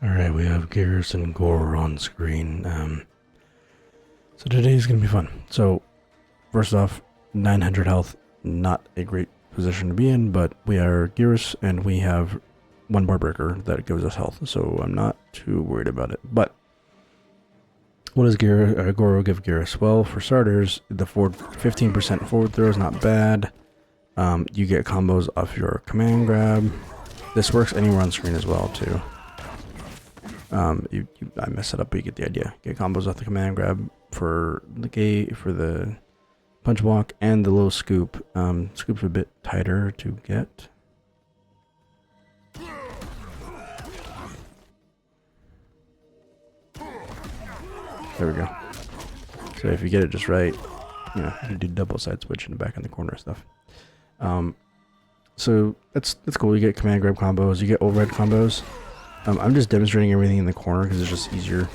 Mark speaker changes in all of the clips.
Speaker 1: Alright, we have Geras and Goro on screen. So today's gonna be fun. So, first off, 900 health, not a great position to be in, but we are Geras and we have one bar breaker that gives us health, so I'm not too worried about it. But, what does Goro give Geras? Well, for starters, the 15% forward throw is not bad. You get combos off your command grab. This works anywhere on screen as well, too. I mess it up, but you get the idea. Get combos off the command grab for the punch block and the little scoop. Scoop's a bit tighter to get. There we go. So if you get it just right, you know, you do double side switch in the back in the corner stuff. So that's cool. You get command grab combos, you get overhead combos. I'm just demonstrating everything in the corner because it's just easier.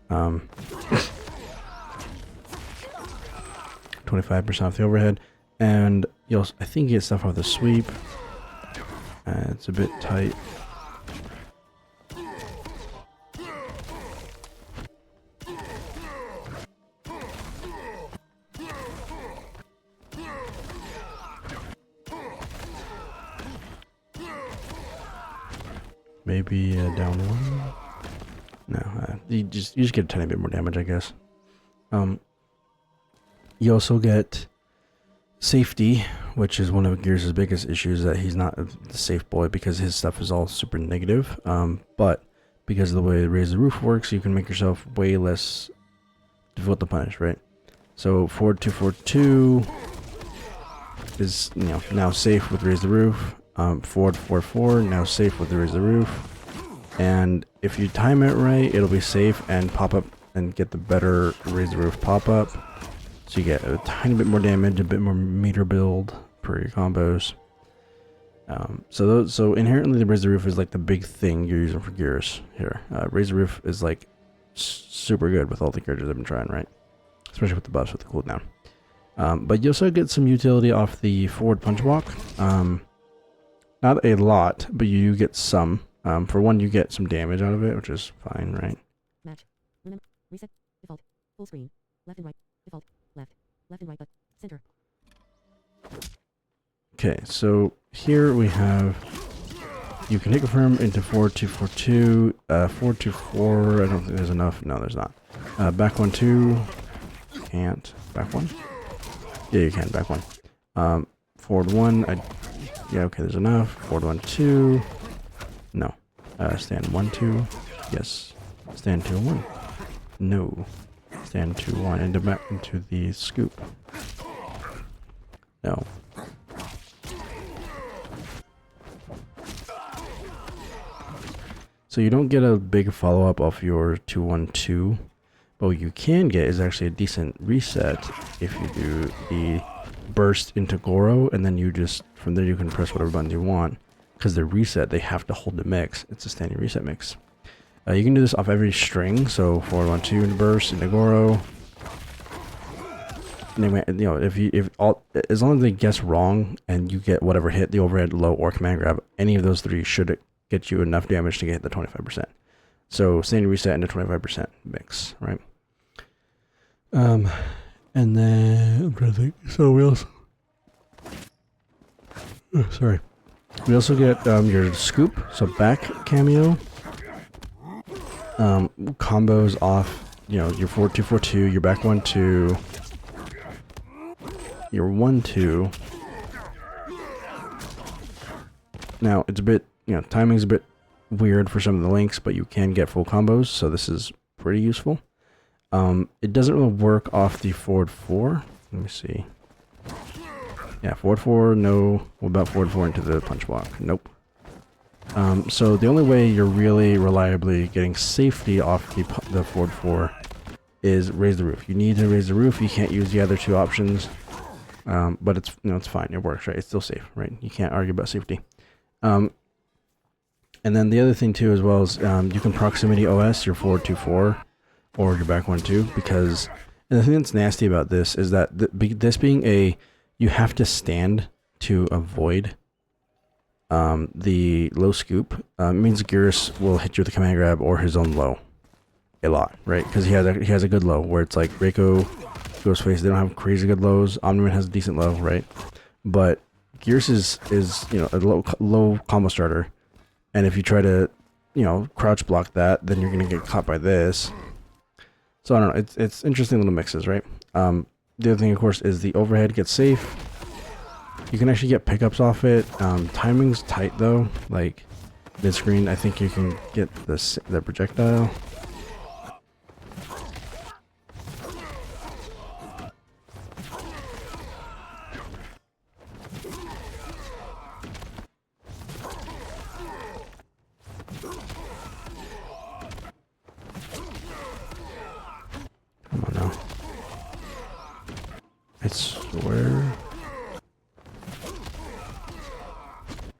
Speaker 1: 25% off the overhead, and I think you get stuff off the sweep. It's a bit tight. Maybe down one. No, you just get a tiny bit more damage, I guess. You also get safety, which is one of Gears' biggest issues, that he's not the safe boy because his stuff is all super negative. But because of the way Raise the Roof works, you can make yourself way less difficult to punish, right? So forward 242 is now safe with Raise the Roof. Forward 4-4 now safe with the Raise the Roof, and if you time it right, it'll be safe and pop up and get the better Raise the Roof pop up, so you get a tiny bit more damage, a bit more meter build per your combos. So inherently the Raise the Roof is like the big thing you're using for Gears here. Raise the Roof is like super good with all the characters I've been trying, right? Especially with the buffs with the cooldown. But you also get some utility off the forward punch block. Not a lot, but you get some. For one, you get some damage out of it, which is fine, right?
Speaker 2: Match. Reset. Default. Full screen. Left and right. Default. Left. Left and right, but center.
Speaker 1: Okay, so here we have... You can hit confirm into 4-2-4-2. 4-2-4, I don't think there's enough. No, there's not. Back 1-2. Can't. Back 1? Yeah, you can. Back 1. Forward 1, yeah, okay, there's enough. Forward 1-2. No. Stand 1-2. Yes. Stand 2-1. No. Stand 2-1. And back into the scoop. No. So you don't get a big follow-up off your 2-1-2. But what you can get is actually a decent reset if you do the burst into Goro, and then you just, from there you can press whatever buttons you want. Because the reset, they have to hold the mix. It's a standing reset mix. You can do this off every string, so 4-1-2 into burst, into Goro. Anyway, as long as they guess wrong and you get whatever hit, the overhead, low, or command grab, any of those three should get you enough damage to get the 25%. So standing reset into 25% mix, right? And then I'm trying to think. So we also, we also get your scoop. So back cameo, combos off. Your 4-2-4-2, your back 1-2, your 1-2. Now it's a bit, timing's a bit weird for some of the links, but you can get full combos. So this is pretty useful. It doesn't really work off the forward 4. Let me see. Yeah, forward 4, no. What about forward 4 into the punch block? Nope. So the only way you're really reliably getting safety off the forward 4 is Raise the Roof. You need to Raise the Roof. You can't use the other two options. But it's it's fine. It works, right? It's still safe, right? You can't argue about safety. And then the other thing too as well is you can proximity OS your 4-2-4 or your back 1-2, because, and the thing that's nasty about this is that this being you have to stand to avoid the low scoop means Geras will hit you with a command grab or his own low a lot, right? Because he has a good low where it's like Reiko, Ghostface, they don't have crazy good lows. Omniman has a decent low, right? But Geras is you know, a low combo starter, and if you try to, you know, crouch block that, then you're gonna get caught by this. So I don't know. It's interesting little mixes, right? The other thing, of course, is the overhead gets safe. You can actually get pickups off it. Timing's tight though. Like mid screen, I think you can get the projectile. Come on now. I swear.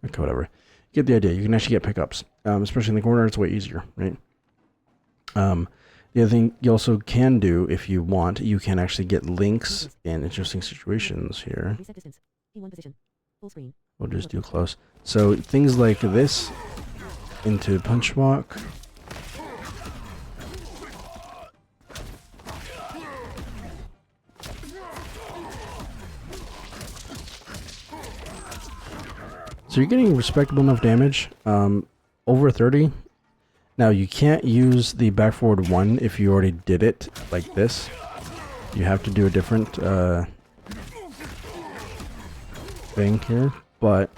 Speaker 1: Okay, whatever. You get the idea. You can actually get pickups, especially in the corner. It's way easier, right? The other thing you also can do, if you want, you can actually get links in interesting situations here.
Speaker 2: Reset distance. P1 position. Full screen.
Speaker 1: We'll just do close. So things like this into punch walk. So you're getting respectable enough damage, over 30. Now you can't use the back forward 1 if you already did it like this. You have to do a different thing here, but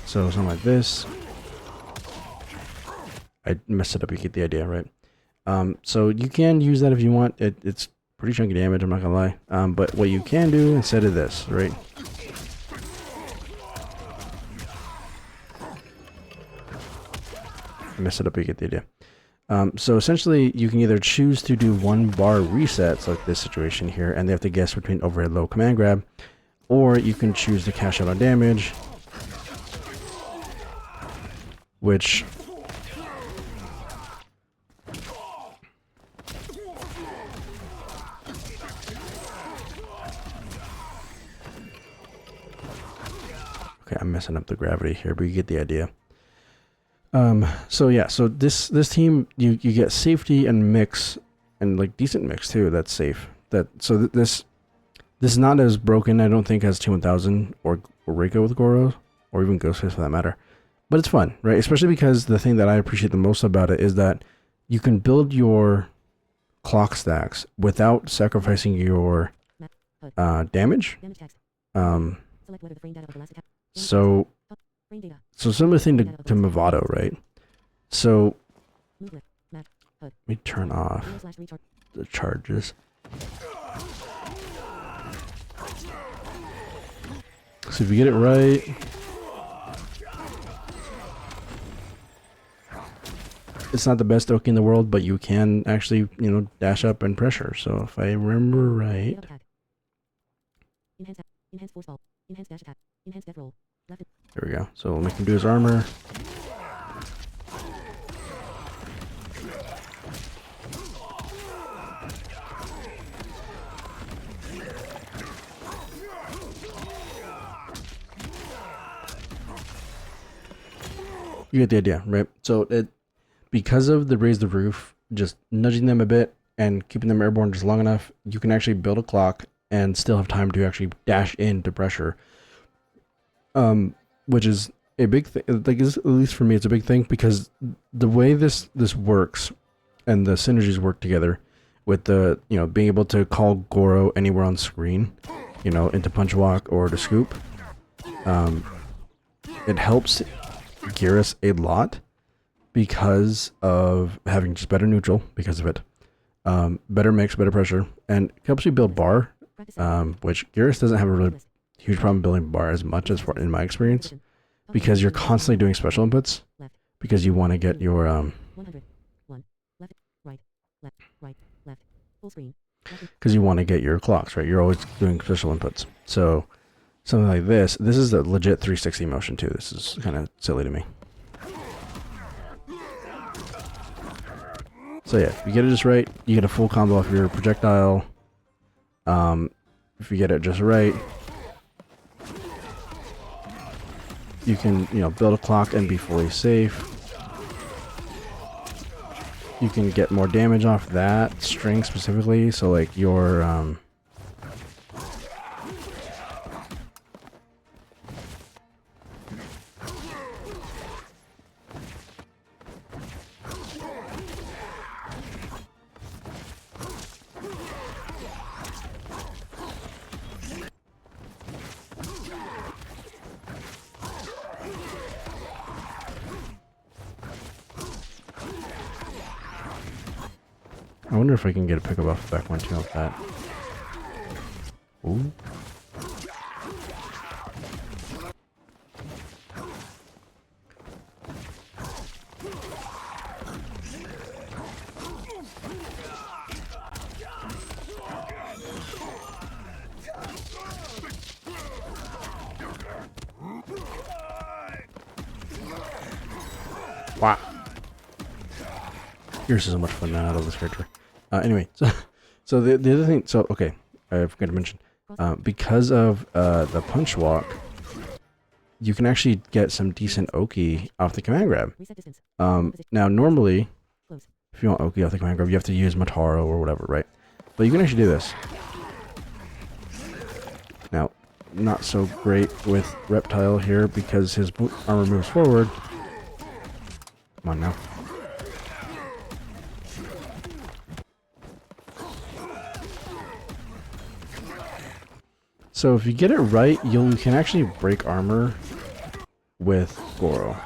Speaker 1: so something like this. I messed it up, you get the idea, right? So you can use that if you want. It's pretty chunky damage, I'm not gonna lie. But what you can do instead of this, right? I messed it up, you get the idea. So essentially, you can either choose to do 1 bar resets, like this situation here, and they have to guess between overhead low command grab, or you can choose to cash out on damage, which okay, I'm messing up the gravity here, but you get the idea. So yeah, so this team, you get safety and mix, and like decent mix too. That's safe. This is not as broken, I don't think, as T1000 or Reiko with Goro, or even Ghostface for that matter. But it's fun, right? Especially because the thing that I appreciate the most about it is that you can build your clock stacks without sacrificing your damage.
Speaker 2: Select whether the frame data of the last attack.
Speaker 1: So
Speaker 2: Frame data.
Speaker 1: similar thing to Movado, right? So
Speaker 2: Move left. Map. HUD.
Speaker 1: let me turn off
Speaker 2: Zero/recharge.
Speaker 1: the charges. So if you get it right, it's not the best Oki in the world, but you can actually, you know, dash up and pressure. So if I remember right,
Speaker 2: Get up attack. Enhance force ball. Enhance dash attack. Enhance death roll. Left.
Speaker 1: there we go. So we'll make him do his armor. You get the idea, right? So it, because of the raise the roof, just nudging them a bit and keeping them airborne just long enough, you can actually build a clock and still have time to actually dash into pressure. Which is a big thing. Like, at least for me, it's a big thing because the way this works and the synergies work together with the, you know, being able to call Goro anywhere on screen, you know, into punch walk or to scoop, it helps Geras a lot because of having just better neutral because of it, better mix, better pressure, and it helps you build bar, which Geras doesn't have a really huge problem building bar as much as in my experience, because you're constantly doing special inputs because you want to get your
Speaker 2: 100. 1. Left. Right. Left. Right. Left. Full screen.
Speaker 1: because you want to get your clocks, right? You're always doing special inputs. So something like this is a legit 360 motion too. This is kind of silly to me. So yeah, if you get it just right, you get a full combo off your projectile, If you get it just right, you can, you know, build a clock and be fully safe. You can get more damage off that string specifically, so like your I wonder if I can get a pickup off the back one too like that. Ooh. Wow. Yours is so much fun now. I love this character. Anyway, so the other thing, so okay, I forgot to mention, because of the punch walk, you can actually get some decent Oki off the command grab. Now normally, if you want Oki off the command grab, you have to use Motardo or whatever, right? But you can actually do this. Now, not so great with Reptile here because his armor moves forward. Come on now. So if you get it right, you can actually break armor with Goro.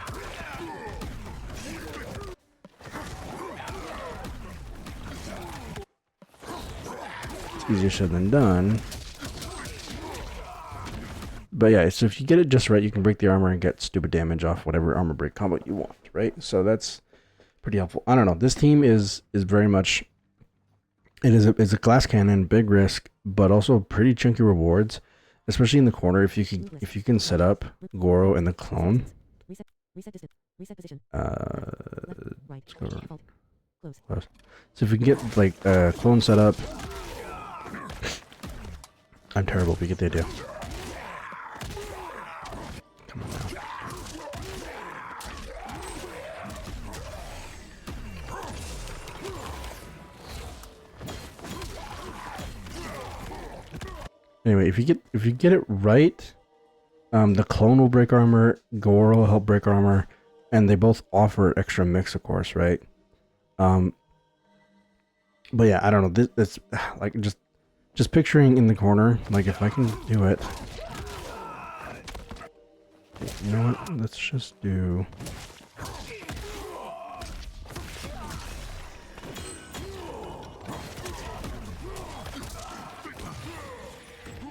Speaker 1: It's easier said than done. But yeah, so if you get it just right, you can break the armor and get stupid damage off whatever armor break combo you want, right? So that's pretty helpful. I don't know. This team is very much... It's a glass cannon, big risk, but also pretty chunky rewards, especially in the corner. If you can set up Goro and the clone.
Speaker 2: Reset position.
Speaker 1: Let's go close. So if we can get like a clone set up, I'm terrible if we get the idea. Come on now. Anyway, if you get it right, the clone will break armor, Goro will help break armor, and they both offer extra mix, of course, right? But yeah, I don't know. This like just picturing in the corner. Like if I can do it, you know what? Let's just do.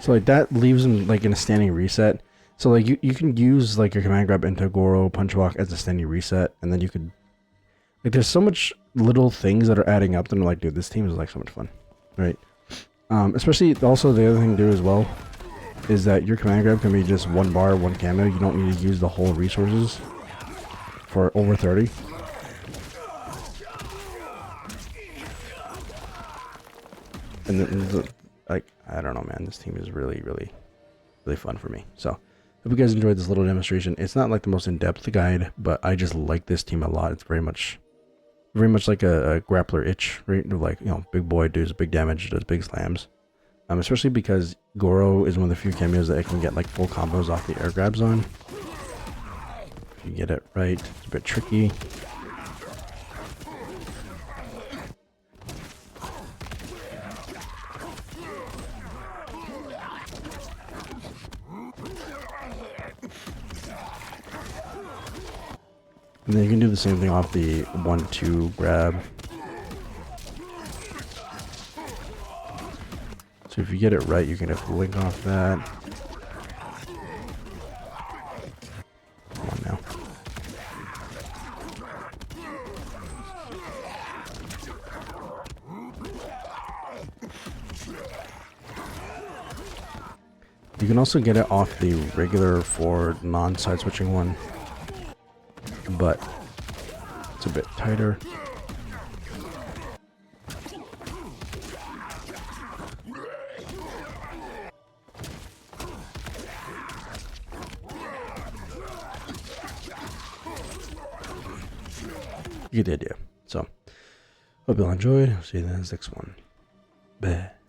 Speaker 1: So like that leaves him like in a standing reset. So like you can use like your command grab into Goro punch walk as a standing reset, and then you could like there's so much little things that are adding up that I'm like, dude, this team is like so much fun, right? Especially also the other thing to do as well is that your command grab can be just one bar, one cameo. You don't need to use the whole resources for over 30. And then, like, I don't know, man. This team is really, really, really fun for me. So, hope you guys enjoyed this little demonstration. It's not like the most in-depth guide, but I just like this team a lot. It's very much like a grappler itch, right? Like, you know, big boy does big damage, does big slams. Especially because Goro is one of the few cameos that I can get like full combos off the air grabs on. If you get it right, it's a bit tricky. And then you can do the same thing off the 1-2 grab. So if you get it right, you can have to link off that. Come on now. You can also get it off the regular forward non-side switching one, but it's a bit tighter. you get the idea. So, hope you all enjoyed. See you in the next one. Bye.